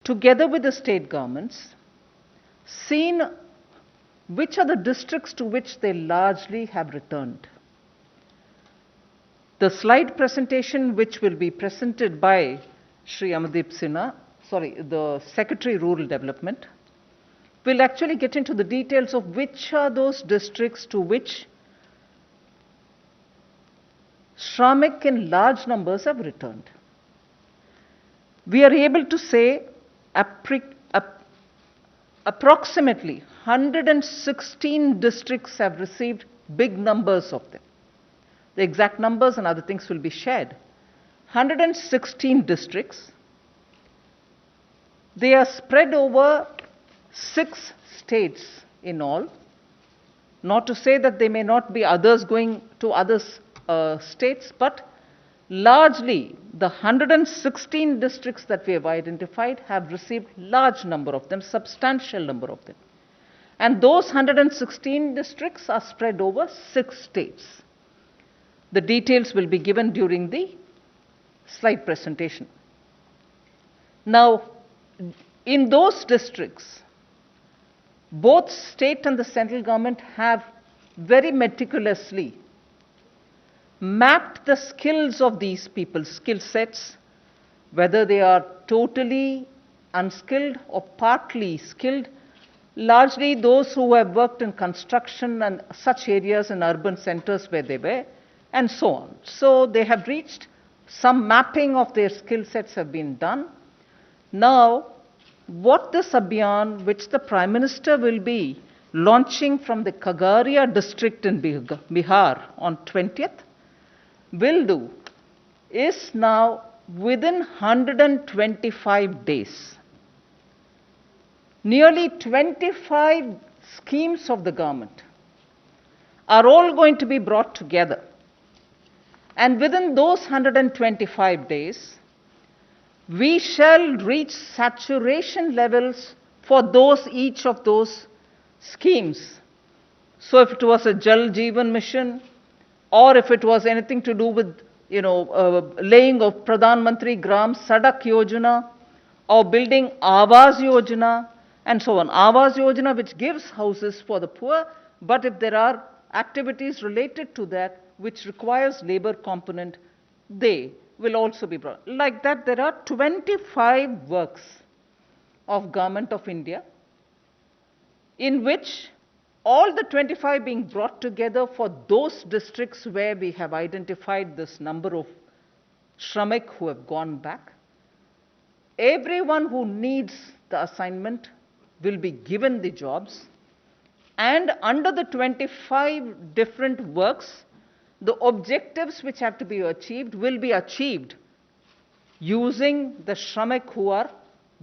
together with the state governments, seen which are the districts to which they largely have returned. The slide presentation, which will be presented by Shri Amardeep Sinha, the Secretary Rural Development, will actually get into the details of which are those districts to which Shramik in large numbers have returned. We are able to say approximately 116 districts have received big numbers of them. The exact numbers and other things will be shared. 116 districts. They are spread over 6 states in all. Not to say that there may not be others going to other states, but largely the 116 districts that we have identified have received large number of them, substantial number of them. And those 116 districts are spread over 6 states. The details will be given during the slide presentation. Now, in those districts, both state and the central government have very meticulously mapped the skills of these people, skill sets, whether they are totally unskilled or partly skilled, largely those who have worked in construction and such areas in urban centers where they were, and so on. So they have reached some mapping of their skill sets have been done. Now, what this Abhiyan, which the Prime Minister will be launching from the Khagaria district in Bihar on 20th, will do is now within 125 days. Nearly 25 schemes of the government are all going to be brought together. And within those 125 days, we shall reach saturation levels for each of those schemes. So if it was a Jal Jeevan mission, or if it was anything to do with, laying of Pradhan Mantri Gram Sadak Yojana, or building Awas Yojana, and so on. Awas Yojana, which gives houses for the poor, but if there are activities related to that which requires labor component, they will also be brought. Like that, there are 25 works of Government of India, in which all the 25 being brought together for those districts where we have identified this number of Shramik who have gone back. Everyone who needs the assignment will be given the jobs, and under the 25 different works, the objectives which have to be achieved will be achieved using the Shramik who are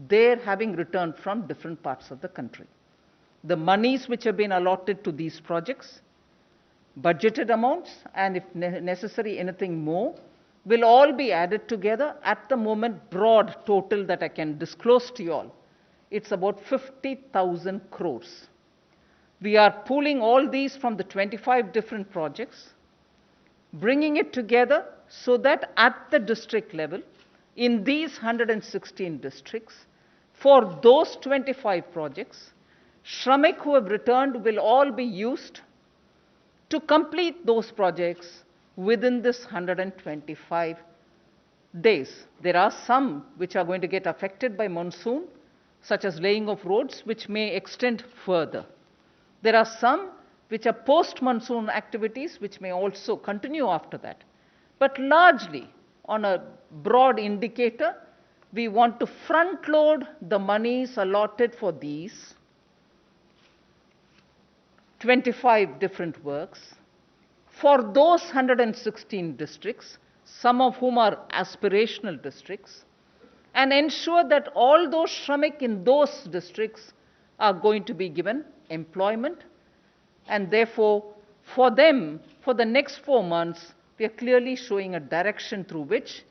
there having returned from different parts of the country. The monies which have been allotted to these projects, budgeted amounts, and if necessary anything more, will all be added together. At the moment, broad total that I can disclose to you all, it's about 50,000 crores. We are pooling all these from the 25 different projects, bringing it together so that at the district level, in these 116 districts, for those 25 projects, Shramik who have returned will all be used to complete those projects within this 125 days. There are some which are going to get affected by monsoon, such as laying of roads, which may extend further. There are some which are post-monsoon activities, which may also continue after that. But largely, on a broad indicator, we want to front-load the monies allotted for these 25 different works for those 116 districts, some of whom are aspirational districts, and ensure that all those Shramik in those districts are going to be given employment. And therefore, for them, for the next 4 months, we are clearly showing a direction through which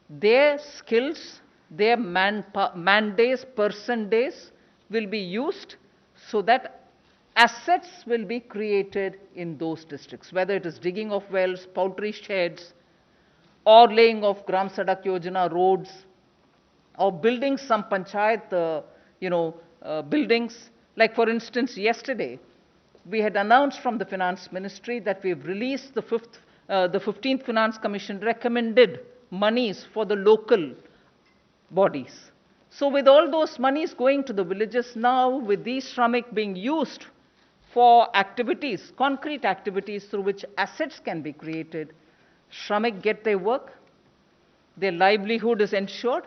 their skills, their man days, person days will be used so that assets will be created in those districts, whether it is digging of wells, poultry sheds, or laying of Gram Sadak Yojana roads, or building some panchayat, buildings. Like for instance, yesterday, we had announced from the Finance Ministry that we've released the 15th Finance Commission recommended monies for the local bodies. So with all those monies going to the villages now, with these Shramik being used for activities, concrete activities through which assets can be created, Shramik get their work, their livelihood is ensured.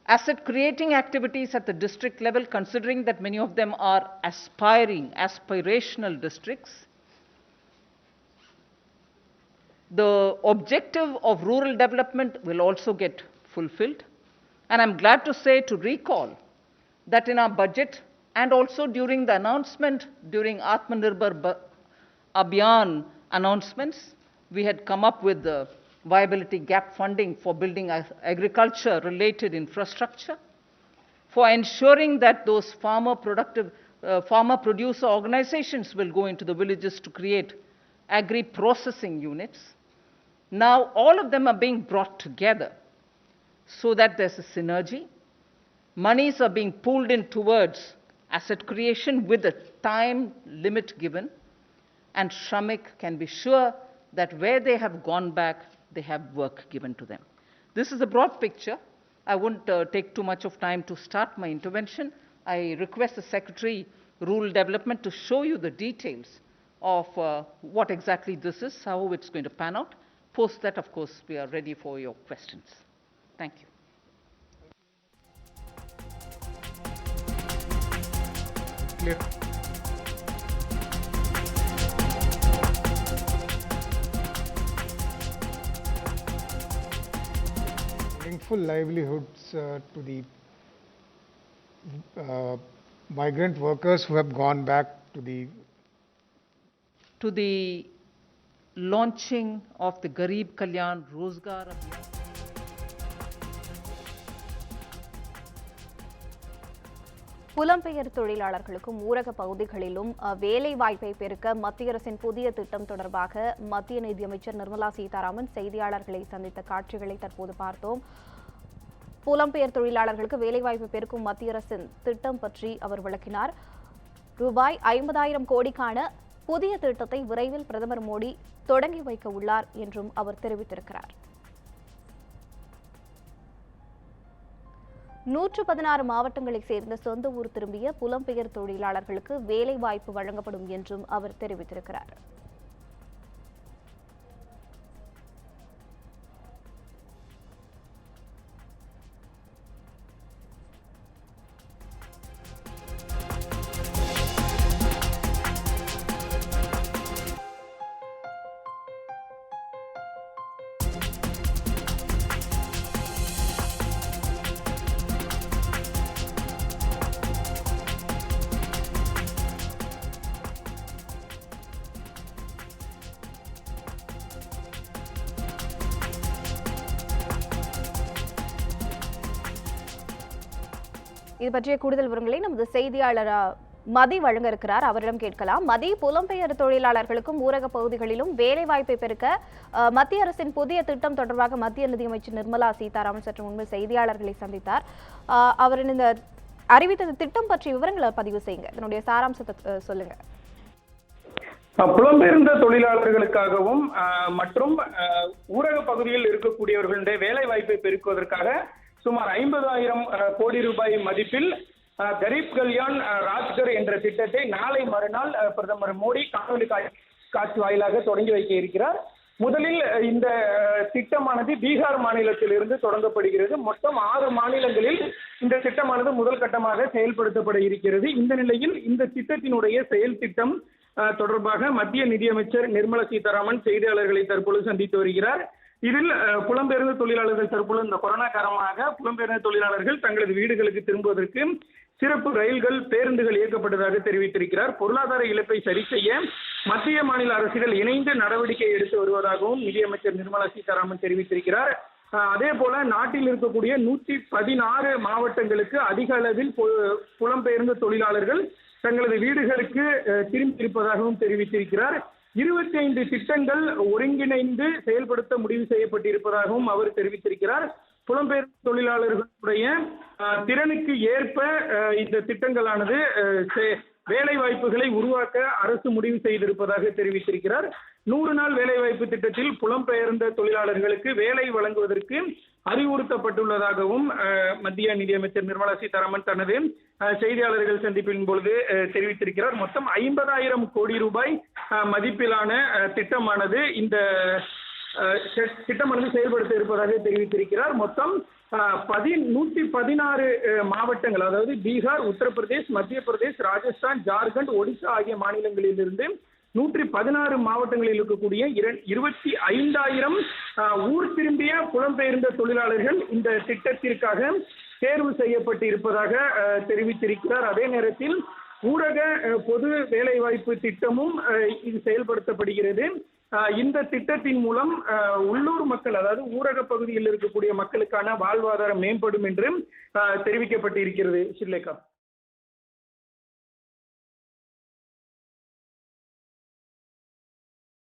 Asset creating activities at the district level, considering that many of them are aspirational districts. The objective of rural development will also get fulfilled. And I'm glad to say, to recall, that in our budget and also during the announcement, during Atmanirbhar Abhiyan announcements, we had come up with the viability gap funding for building agriculture-related infrastructure, for ensuring that those farmer producer organizations will go into the villages to create agri-processing units. Now all of them are being brought together so that there's a synergy. Monies are being pulled in towards asset creation with a time limit given, and Shramik can be sure that where they have gone back, they have work given to them. This is a broad picture. I won't take too much of time to start my intervention. I request the Secretary, Rural Development, to show you the details of what exactly this is, how it's going to pan out. Post that, of course, we are ready for your questions. Thank you. Clear. Meaningful livelihoods to the migrant workers who have gone back to the launching of the Garib Kalyan Rozgar Abhiyan. புலம்பெயர் தொழிலாளர்களுக்கும் ஊரக பகுதிகளிலும் வேலை வாய்ப்பை பெருக்க மத்திய அரசின் புதிய திட்டம் தொடர்பாக மத்திய நிதியமைச்சர் நிர்மலா சீதாராமன் செய்தியாளர்களை சந்தித்த காட்சிகளை தற்போது பார்த்தோம். புலம்பெயர் தொழிலாளர்களுக்கு வேலைவாய்ப்பு பெருக்கும் மத்திய அரசின் திட்டம் பற்றி அவர் விளக்கினார். ரூபாய் 50,000 கோடிக்கான புதிய திட்டத்தை விரைவில் பிரதமர் மோடி தொடங்கி வைக்க உள்ளார் என்றும் அவர் தெரிவித்திருக்கிறார். 116 மாவட்டங்களைச் சேர்ந்த சொந்த ஊர் திரும்பிய புலம்பெயர் தொழிலாளர்களுக்கு வேலை வாய்ப்பு வழங்கப்படும் என்றும் அவர் தெரிவித்திருக்கிறார். இது பற்றிய கூடுதல் விவரங்களை நமது செய்தியாளர் மதி வழங்க இருக்கிறார். அவரிடம் கேட்கலாம். மதி, புலம்பெயர் தொழிலாளர்களுக்கும் ஊரக பகுதிகளிலும் வேலை வாய்ப்பை பெருக்க மத்திய அரசின் புதிய திட்டம் தொடர்பாக மத்திய நிதியமைச்சர் நிர்மலா சீதாராமன் சற்று முன்பு செய்தியாளர்களை சந்தித்தார். அவரின் இந்த அறிவித்த திட்டம் பற்றிய விவரங்களை பதிவு செய்யுங்க. இதனுடைய சாராம்சத்தை சொல்லுங்க. புலம்பெயர்ந்த தொழிலாளர்களுக்காகவும் மற்றும் ஊரக பகுதியில் இருக்கக்கூடியவர்களுடைய வேலை வாய்ப்பை பெருக்குவதற்காக சுமார் 50,000 கோடி ரூபாய் மதிப்பில் கரீப் கல்யாண் ராஜ்கர் என்ற திட்டத்தை நாளை மறுநாள் பிரதமர் மோடி காணொலி காட்சி வாயிலாக தொடங்கி வைக்க இருக்கிறார். முதலில் இந்த திட்டமானது பீகார் மாநிலத்தில் இருந்து தொடங்கப்படுகிறது. மொத்தம் 6 மாநிலங்களில் இந்த திட்டமானது முதல் கட்டமாக செயல்படுத்தப்பட இருக்கிறது. இந்த நிலையில் இந்த திட்டத்தினுடைய செயல் திட்டம் தொடர்பாக மத்திய நிதியமைச்சர் நிர்மலா சீதாராமன் செய்தியாளர்களை தற்பொழுது சந்தித்து வருகிறார். இதில் புலம்பெயர்ந்த தொழிலாளர்கள் தற்பொழுது இந்த கொரோனா காரணமாக புலம்பெயர்ந்த தொழிலாளர்கள் தங்களது வீடுகளுக்கு திரும்புவதற்கு சிறப்பு ரயில்கள், பேருந்துகள் இயக்கப்பட்டதாக தெரிவித்திருக்கிறார். பொருளாதார இழப்பை சரி செய்ய மத்திய மாநில அரசுகள் இணைந்து நடவடிக்கை எடுத்து வருவதாகவும் நிதியமைச்சர் நிர்மலா சீதாராமன் தெரிவித்திருக்கிறார். அதே போல நாட்டில் இருக்கக்கூடிய 116 மாவட்டங்களுக்கு அதிக அளவில் புலம்பெயர்ந்த தொழிலாளர்கள் தங்களது வீடுகளுக்கு திரும்பி இருப்பதாகவும் தெரிவித்திருக்கிறார். 25 திட்டங்கள் ஒருங்கிணைந்து செயல்படுத்த முடிவு செய்யப்பட்டிருப்பதாகவும் அவர் தெரிவித்திருக்கிறார். புலம்பெயர் தொழிலாளர்களுடைய திறனுக்கு ஏற்ப இந்த திட்டங்களானது வேலை வாய்ப்புகளை உருவாக்க அரசு முடிவு செய்திருப்பதாக தெரிவித்திருக்கிறார். 100 நாள் வேலைவாய்ப்பு திட்டத்தில் புலம்பெயர்ந்த தொழிலாளர்களுக்கு வேலை வழங்குவதற்கு அறிவுறுத்தப்பட்டுள்ளதாகவும் மத்திய நிதியமைச்சர் நிர்மலா சீதாராமன் தனது செய்தியாளர்கள் சந்திப்பின் பொழுது தெரிவித்திருக்கிறார். மொத்தம் 50,000 கோடி ரூபாய் மதிப்பிலான திட்டமானது இந்த திட்டமானது செயல்படுத்த இருப்பதாக தெரிவித்திருக்கிறார். மொத்தம் 116 மாவட்டங்கள், அதாவது பீகார், உத்தரப்பிரதேஷ், மத்திய பிரதேஷ், ராஜஸ்தான், ஜார்க்கண்ட், ஒடிசா ஆகிய மாநிலங்களிலிருந்து 116 மாவட்டங்களில் இருக்கக்கூடிய 25,000 ஊர் திரும்பிய புலம்பெயர்ந்த தொழிலாளர்கள் இந்த திட்டத்திற்காக தேர்வு செய்யப்பட்டு இருப்பதாக தெரிவித்திருக்கிறார். அதே நேரத்தில் ஊரக பொது வேலைவாய்ப்பு திட்டமும் இது செயல்படுத்தப்படுகிறது. இந்த திட்டத்தின் மூலம் உள்ளூர் மக்கள், அதாவது ஊரக பகுதியில் இருக்கக்கூடிய மக்களுக்கான வாழ்வாதாரம் மேம்படும் என்று தெரிவிக்கப்பட்டிருக்கிறது. ஸ்ரீலேகா.